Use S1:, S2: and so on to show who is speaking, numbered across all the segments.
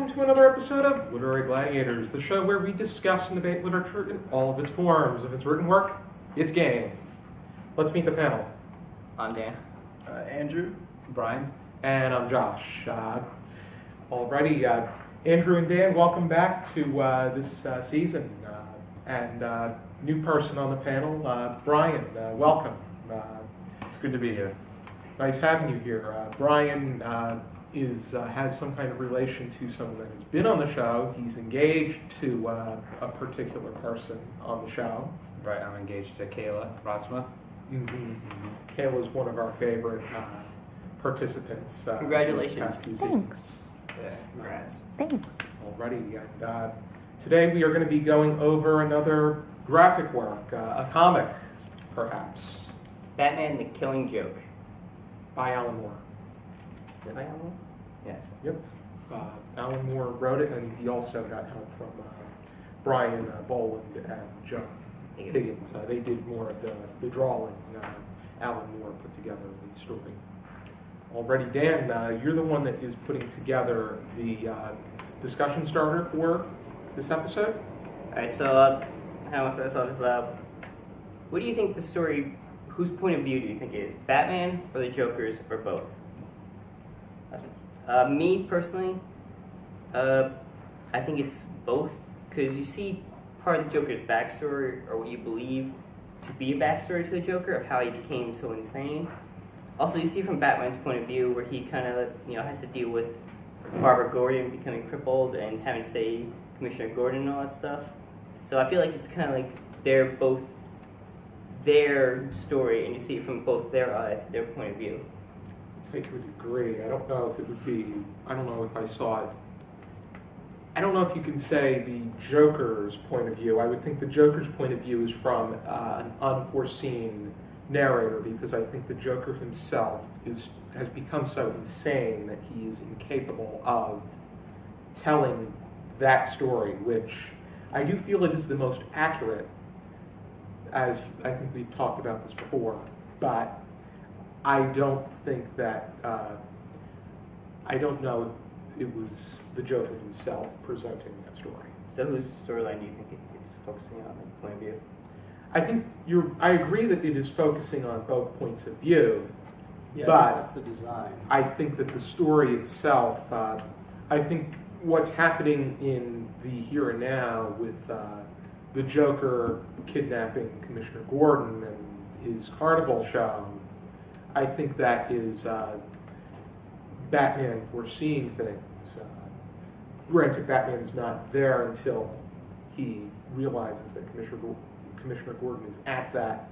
S1: welcome to another episode of Literary Gladiators, the show where we discuss and debate literature in all of its forms. If it's written work, it's game. Let's meet the panel.
S2: I'm Dan.
S3: Andrew.
S2: Brian.
S1: And I'm Josh. Alrighty, Andrew and Dan, welcome back to this season. And new person on the panel, Brian, welcome.
S2: It's good to be here.
S1: Nice having you here. Brian has some kind of relation to someone that has been on the show. He's engaged to a particular person on the show.
S2: Right, I'm engaged to Kayla Rotsma.
S1: Mm-hmm. Kayla is one of our favorite participants.
S4: Congratulations.
S1: Past few
S3: Thanks.
S1: seasons.
S3: Yeah, congrats.
S4: Thanks.
S1: Alrighty, and today we are going to be going over another graphic work, a comic, perhaps,
S4: Batman the Killing Joke.
S1: by Alan Moore.
S4: Is it by Alan Moore? Yeah.
S1: Yep. Alan Moore wrote it, and he also got help from Brian Boland and John Higgins. They did more of the drawing. Alan Moore put together the story. Already, Dan, you're the one that is putting together the discussion starter for this episode.
S4: Alright, so how I want to start this off is, what do you think the story, whose point of view do you think it is? Batman or the Joker's or both? Me, personally, I think it's both, because you see part of the Joker's backstory, or what you believe to be a backstory to the Joker, of how he became so insane. Also, you see from Batman's point of view, where he kind of, has to deal with Barbara Gordon becoming crippled and having to save Commissioner Gordon and all that stuff. So I feel like it's kind of like they're both their story, and you see it from both their eyes, their point of view.
S1: I'd say to a degree. I don't know if it would be, I don't know if I saw it. I don't know if you can say the Joker's point of view. I would think the Joker's point of view is from an unforeseen narrator, because I think the Joker himself has become so insane that he is incapable of telling that story, which I do feel it is the most accurate, as I think we've talked about this before, but I don't think that, I don't know if it was the Joker himself presenting that story.
S4: So whose storyline do you think it's focusing on, like, point of view?
S1: I think I agree that it is focusing on both points of view,
S3: Yeah,
S1: but
S3: that's the design.
S1: I think that the story itself, I think what's happening in the here and now with the Joker kidnapping Commissioner Gordon and his carnival show, I think that is Batman foreseeing things. Granted, Batman is not there until he realizes that Commissioner Gordon is at that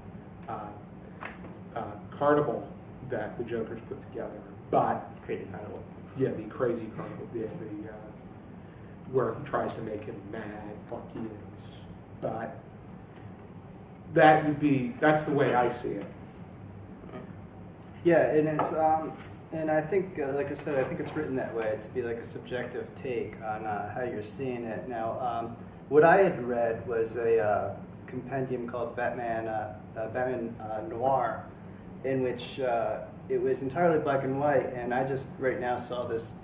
S1: carnival that the Joker's put together. But
S4: Crazy Carnival.
S1: yeah, the crazy carnival, where he tries to make him mad, like he is. But that's the way I see it.
S3: Yeah, and it's and I think, like I said, I think it's written that way to be like a subjective take on how you're seeing it. Now, what I had read was a compendium called Batman Noir, in which it was entirely black and white, and I just right now saw this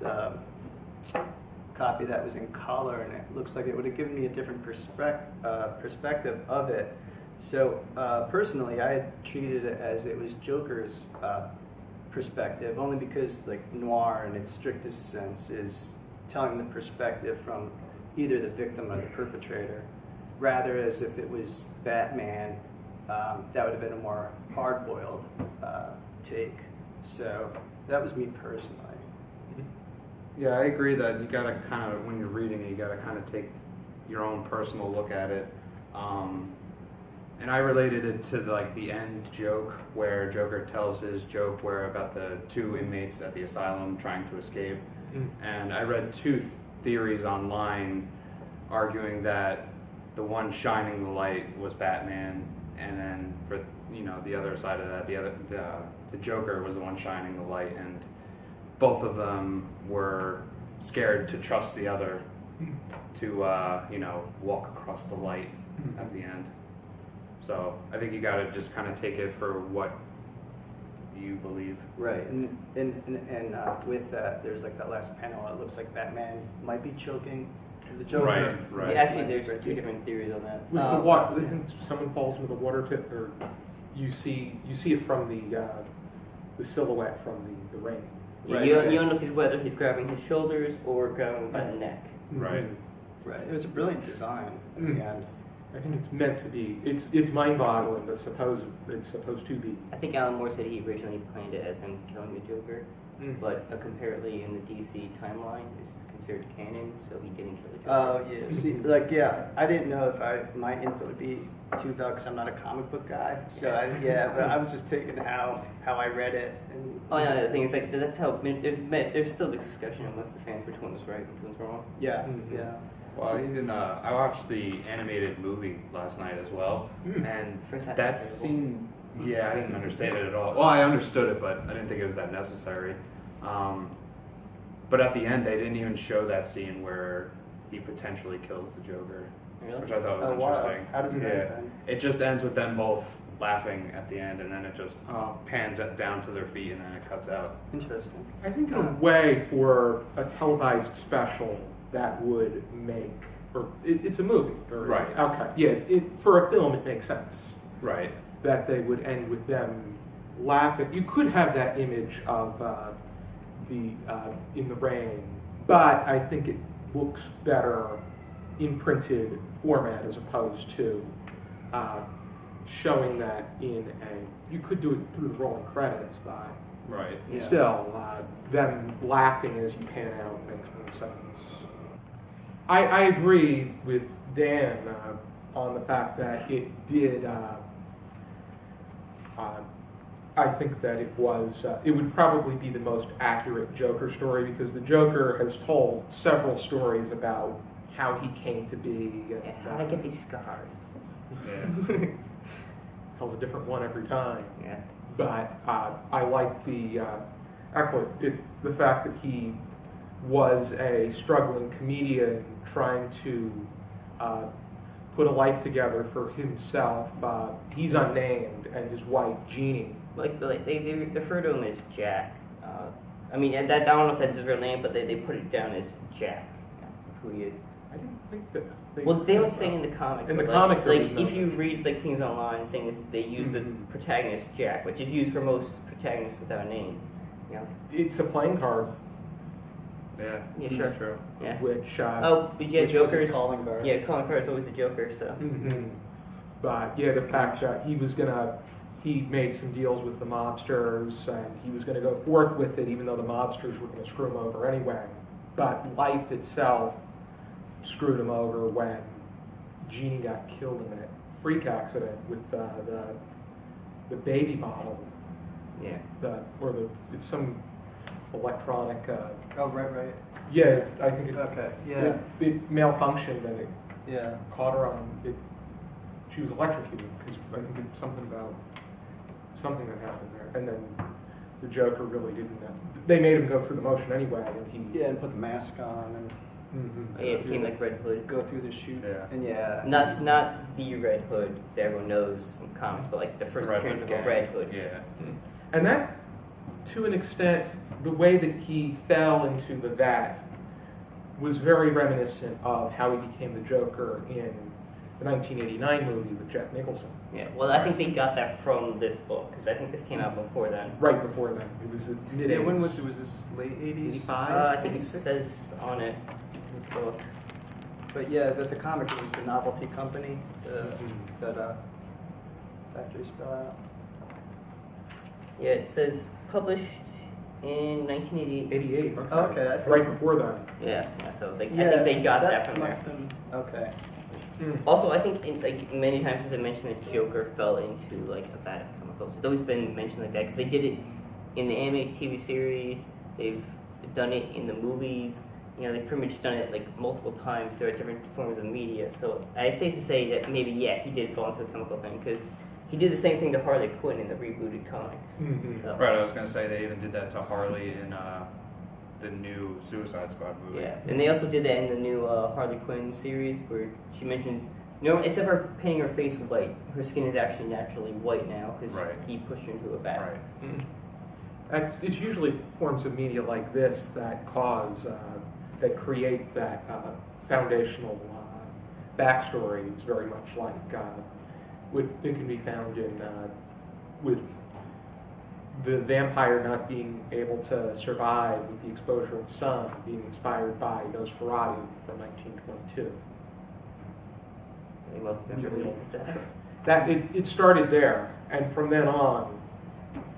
S3: copy that was in color, and it looks like it would have given me a different perspective of it. So personally, I had treated it as it was Joker's perspective, only because like noir in its strictest sense is telling the perspective from either the victim or the perpetrator, rather as if it was Batman, that would have been a more hard-boiled take. So that was me personally.
S2: Yeah, I agree that you gotta kind of, when you're reading it, you gotta kind of take your own personal look at it. And I related it to like the end joke where Joker tells his joke where about the two inmates at the asylum trying to escape. And I read two theories online arguing that the one shining the light was Batman, and then for the other side of that, the Joker was the one shining the light, and both of them were scared to trust the other to walk across the light at the end. So I think you got to just kind of take it for what you believe.
S3: Right, and with that, there's like that last panel. It looks like Batman might be choking the Joker.
S2: Right.
S4: Yeah, actually,
S3: Might be
S4: there's
S3: breaking.
S4: two different theories on that.
S1: With the water, someone falls into the water pit, or you see it from the silhouette from the rain.
S3: Right,
S4: you
S3: right.
S4: don't know if whether he's grabbing his shoulders or grabbing him by the neck.
S2: Right.
S3: Right, it was a brilliant design at the end.
S1: I think it's meant to be. It's mind-boggling, but it's supposed to be.
S4: I think Alan Moore said he originally planned it as him killing the Joker,
S1: Mm.
S4: but apparently in the DC timeline, this is considered canon, so he didn't kill the Joker.
S3: Oh yeah, see, like I didn't know if my input would be too valid because I'm not a comic book guy. So but I was just taking how I read it. And,
S4: Oh yeah, the thing is like that's how there's still discussion amongst the fans which one was right, which one's wrong.
S3: yeah,
S1: Mhm.
S3: yeah.
S2: Well, even I watched the animated movie last night as well,
S1: Mm.
S2: and
S4: First half
S2: that
S4: was terrible.
S2: scene, yeah, I didn't understand it at all. Well, I understood it, but I didn't think it was that necessary. But at the end, they didn't even show that scene where he potentially kills the Joker,
S4: Really?
S2: which I thought was
S3: Oh, wow.
S2: interesting.
S3: How does it
S2: Yeah.
S3: end then?
S2: It just ends with them both laughing at the end, and then it just pans it down to their feet, and then it cuts out.
S3: Interesting.
S1: I think in a way, for a televised special, that would make, or it's a movie, or,
S2: Right.
S1: Okay, yeah. For a film, it makes sense
S2: Right.
S1: that they would end with them laughing. You could have that image of in the rain, but I think it looks better in printed format as opposed to showing that in a. You could do it through the rolling credits, but
S2: Right.
S3: Yeah.
S1: still, them laughing as you pan out makes more sense. I agree with Dan on the fact that it did. I think that it was. It would probably be the most accurate Joker story because the Joker has told several stories about how he came to be. And,
S4: Yeah, how did I get these scars?
S2: Yeah.
S1: tells a different one every time.
S4: Yeah.
S1: But I like the the fact that he was a struggling comedian trying to put a life together for himself. He's unnamed, and his wife Jeannie.
S4: Like they refer to him as Jack. I mean, and that I don't know if that's his real name, but they put it down as Jack, who he is.
S1: I didn't think that.
S4: Well, they don't say in the comic.
S1: In the
S4: but,
S1: comic, there was
S4: like
S1: no
S4: if you
S1: mention.
S4: read like things online, things they use the
S1: Mhm.
S4: protagonist Jack, which is used for most protagonists without a name. You know?
S1: It's a playing card,
S2: Yeah.
S4: Yeah,
S2: That's
S4: sure.
S2: true.
S4: Yeah.
S1: which.
S4: Oh, but yeah,
S3: Which was his
S4: Joker's.
S3: calling card.
S4: Yeah, calling card is always a Joker. So.
S1: Mhm. But yeah, the fact that he made some deals with the mobsters, and he was gonna go forth with it, even though the mobsters were gonna screw him over anyway. But life itself screwed him over when Jeannie got killed in that freak accident with the baby bottle,
S4: Yeah.
S1: it's some electronic.
S3: Oh right.
S1: Yeah, I think
S3: Okay. Yeah.
S1: it malfunctioned and it
S3: Yeah.
S1: caught her on it. She was electrocuted because I think it's something about something that happened there, and then the Joker really didn't. They made him go through the motion anyway, and he.
S3: Yeah, and put the mask on and
S1: Mhm.
S4: Yeah, it became like Red Hood.
S3: go through the shoot.
S2: Yeah.
S3: And yeah.
S4: Not the Red Hood that everyone knows from comics, but like the first
S2: Red
S4: appearance
S2: Hood
S4: of a
S2: gang.
S4: Red Hood.
S2: Yeah.
S1: And that, to an extent, the way that he fell into the vat was very reminiscent of how he became the Joker in the 1989 movie with Jack Nicholson.
S4: Yeah. Well, I think they got that from this book because I think this came out before then.
S1: Right before then, it was the mid
S3: Yeah,
S1: 80s.
S3: when was it? Was this late 80s?
S1: 85?
S4: I think it
S1: 86?
S4: says on it. in the book.
S3: But yeah, the comic was the Novelty Company
S1: Mhm.
S3: that factory spell out.
S4: Yeah, it says published in 1988.
S1: 88. Okay.
S3: Oh, okay, I think-
S1: Right before then.
S4: Yeah. So I think they got that from
S3: must
S4: there.
S3: have been, okay.
S4: Also, I think like many times it's been mentioned that Joker fell into like a vat of chemicals. It's always been mentioned like that because they did it in the animated TV series. They've done it in the movies. You know, they've pretty much done it like multiple times throughout different forms of media. So I safe to say that maybe he did fall into a chemical thing because he did the same thing to Harley Quinn in the rebooted comics.
S1: Mhm.
S4: So,
S2: Right. I was gonna say they even did that to Harley in the new Suicide Squad movie.
S4: Yeah, and they also did that in the new Harley Quinn series where she mentions, except for painting her face white, her skin is actually naturally white now because
S2: Right.
S4: he pushed her into a vat.
S2: Right.
S1: Mm. It's usually forms of media like this that that create that foundational backstory. It's very much like what it can be found in with the vampire not being able to survive with the exposure of sun, being inspired by Nosferatu from 1922.
S4: I think most families with that.
S1: It started there, and from then on,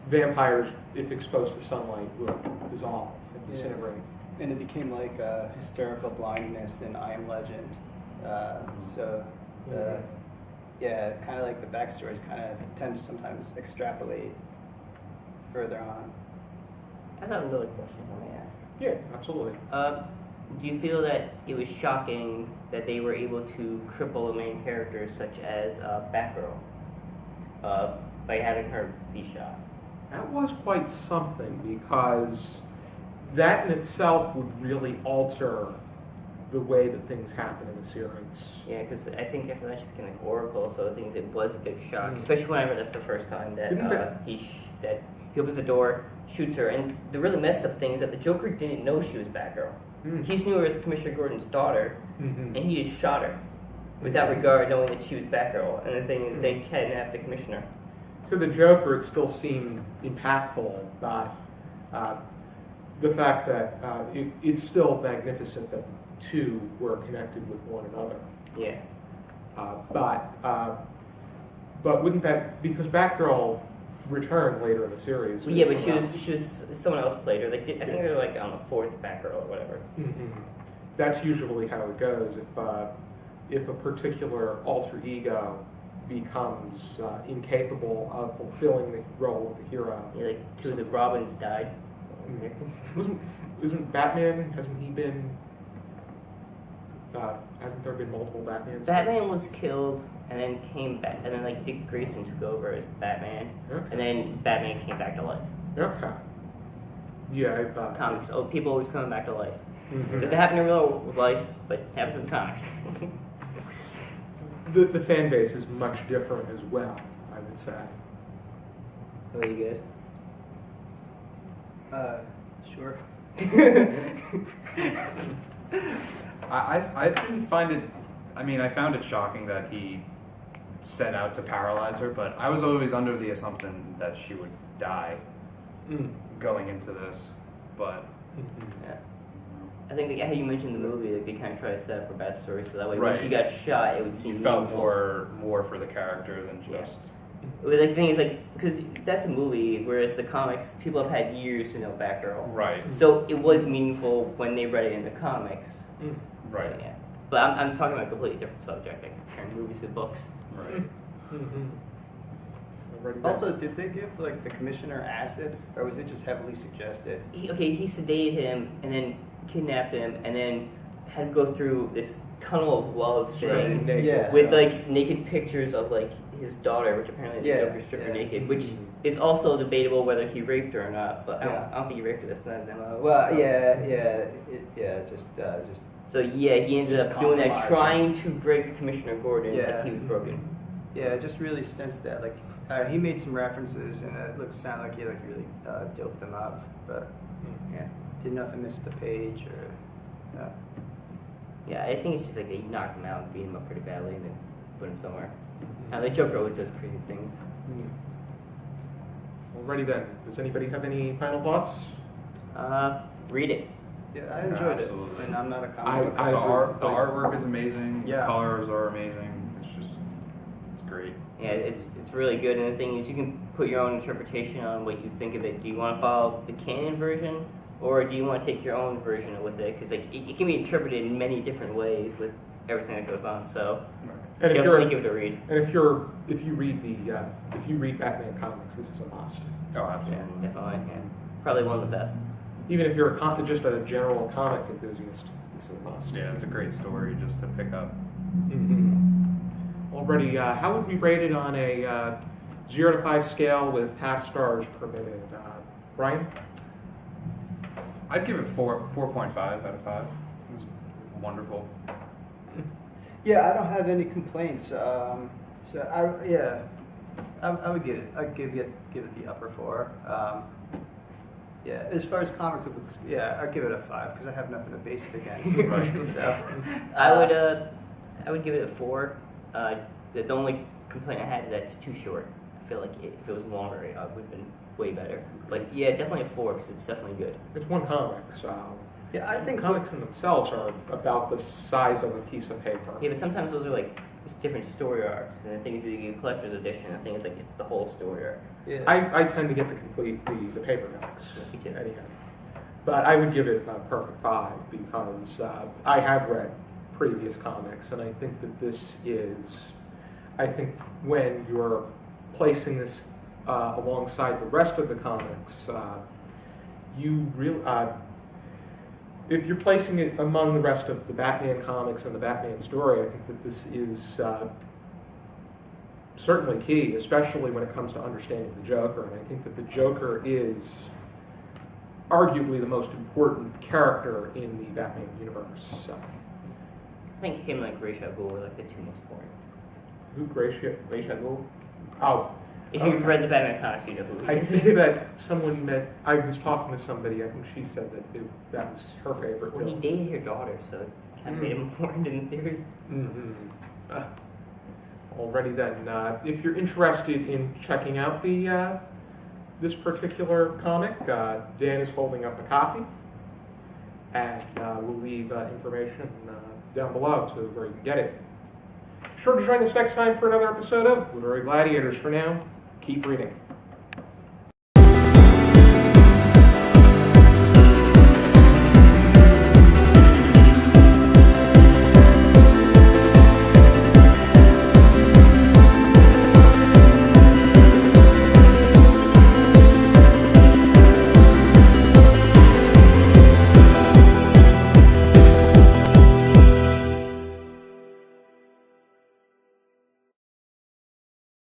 S1: vampires, if exposed to sunlight, will dissolve and disintegrate.
S3: And it became like hysterical blindness in I Am Legend. Yeah, kind of like the backstories kind of tend to sometimes extrapolate further on.
S4: I have another question I may ask.
S1: Yeah, absolutely.
S4: Do you feel that it was shocking that they were able to cripple the main characters such as Batgirl by having her be shot?
S1: That was quite something, because that in itself would really alter the way that things happen in the series.
S4: Yeah, because I think after that she became like Oracle, so the things it was a big shock, especially when I read it the first time that that he opens the door, shoots her, and the really messed up thing is that the Joker didn't know she was Batgirl. He just knew her as Commissioner Gordon's daughter, and he just shot her without regard, knowing that she was Batgirl. And the thing is, they kidnapped the Commissioner.
S1: To the Joker, it still seemed impactful, but the fact that it's still magnificent that the two were connected with one another.
S4: Yeah.
S1: But wouldn't that, because Batgirl returned later in the series?
S4: Well, yeah, but she was someone else played her. Like I think they were like on the fourth Batgirl or whatever.
S1: That's usually how it goes. If a particular alter ego becomes incapable of fulfilling the role of the hero.
S4: Yeah, like two of the Robins died.
S1: Isn't Batman? Hasn't he been? Hasn't there been multiple Batmans?
S4: Batman was killed and then came back, and then like Dick Grayson took over as Batman, and then Batman came back to life.
S1: Okay. Yeah.
S4: Comics. Oh, people always coming back to life. Doesn't happen in real life, but it happens in comics.
S1: The fan base is much different as well, I would say.
S4: What do you guys?
S3: Sure.
S2: I didn't find it. I mean, I found it shocking that he set out to paralyze her, but I was always under the assumption that she would die going into this. But
S4: Yeah. I think how you mentioned the movie, like they kind of try to set up her backstory so that way when
S2: Right.
S4: she got shot, it would seem
S2: you felt
S4: meaningful.
S2: more for the character than just.
S4: Well, like, the thing is, like, because that's a movie, whereas the comics, people have had years to know Batgirl.
S2: Right.
S4: So it was meaningful when they read it in the comics.
S2: Right.
S4: So, yeah. But I'm talking about a completely different subject, like comparing movies to books.
S2: Right.
S3: Also, did they give like the commissioner acid, or was it just heavily suggested?
S4: He sedated him and then kidnapped him and then had to go through this tunnel of love thing
S3: Yeah.
S4: with like naked pictures of like his daughter, which apparently the Joker stripped her naked, which is also debatable whether he raped her or not. But I don't think he raped her. That's not his MO.
S3: Well,
S4: so.
S3: just.
S4: So yeah, he ended
S3: Just
S4: up doing that,
S3: compromising.
S4: trying to break Commissioner Gordon,
S3: Yeah.
S4: like he was broken.
S3: Yeah, I just really sensed that. Like, he made some references, and it sounded like he really doped them up, but
S4: Yeah.
S3: didn't know if I missed the page or.
S4: Yeah, I think it's just like they knocked him out and beat him up pretty badly and then put him somewhere. Now the Joker always does crazy things.
S1: Alrighty then. Does anybody have any final thoughts?
S4: Read it.
S3: Yeah, I enjoyed
S2: Absolutely.
S3: it, and I'm not a comic book.
S1: I
S2: The
S1: agree.
S2: artwork is amazing.
S3: Yeah.
S2: The colors are amazing. It's great.
S4: Yeah, it's really good, and the thing is, you can put your own interpretation on what you think of it. Do you want to follow the canon version, or do you want to take your own version with it? Because like it can be interpreted in many different ways with everything that goes on. So
S1: And
S4: definitely give it a read.
S1: And if you read Batman comics, this is a must.
S2: Oh,
S4: Yeah,
S2: absolutely.
S4: definitely. Yeah. Probably one of the best.
S1: Even if you're just a general comic enthusiast, this is a must.
S2: Yeah, it's a great story just to pick up.
S1: Already, how would we rate it on a 0 to 5 scale with half stars permitted? Brian?
S2: I'd give it 4.5 out of 5. It's wonderful.
S3: Yeah, I don't have any complaints. I would give it. I'd give it the upper 4. Yeah, as far as comic books, yeah, I'd give it a 5 because I have nothing to base it against.
S2: Right.
S3: So,
S4: I would give it a 4. The only complaint I had is that it's too short. I feel like if it was longer, it would have been way better. But yeah, definitely a 4 because it's definitely good.
S1: It's one comic, so
S3: yeah, I think
S1: comics in themselves are about the size of a piece of paper.
S4: Yeah, but sometimes those are like just different story arcs, and the things you get collector's edition. I think it's like it's the whole story arc.
S3: yeah.
S1: I tend to get the complete the paperbacks
S4: Me too.
S1: anyhow, but I would give it a perfect 5 because I have read previous comics, and I think that this is, I think when you're placing this alongside the rest of the comics, if you're placing it among the rest of the Batman comics and the Batman story, I think that this is certainly key, especially when it comes to understanding the Joker. And I think that the Joker is arguably the most important character in the Batman universe. So,
S4: I think him and like Ra's al Ghul were like the two most important.
S1: who Gracia?
S4: Ra's al Ghul.
S1: Oh,
S4: If
S1: Okay.
S4: you've read the Batman comics, you know who he
S1: I
S4: is.
S1: think that someone met. I was talking to somebody. I think she said that was her favorite
S4: Well, he
S1: villain.
S4: dated your daughter, so it kind of made him important in the series.
S1: Mm-hmm. Already then, if you're interested in checking out the this particular comic, Dan is holding up a copy, and we'll leave information down below to where you can get it. Sure to join us next time for another episode of Literary Gladiators. For now, keep reading.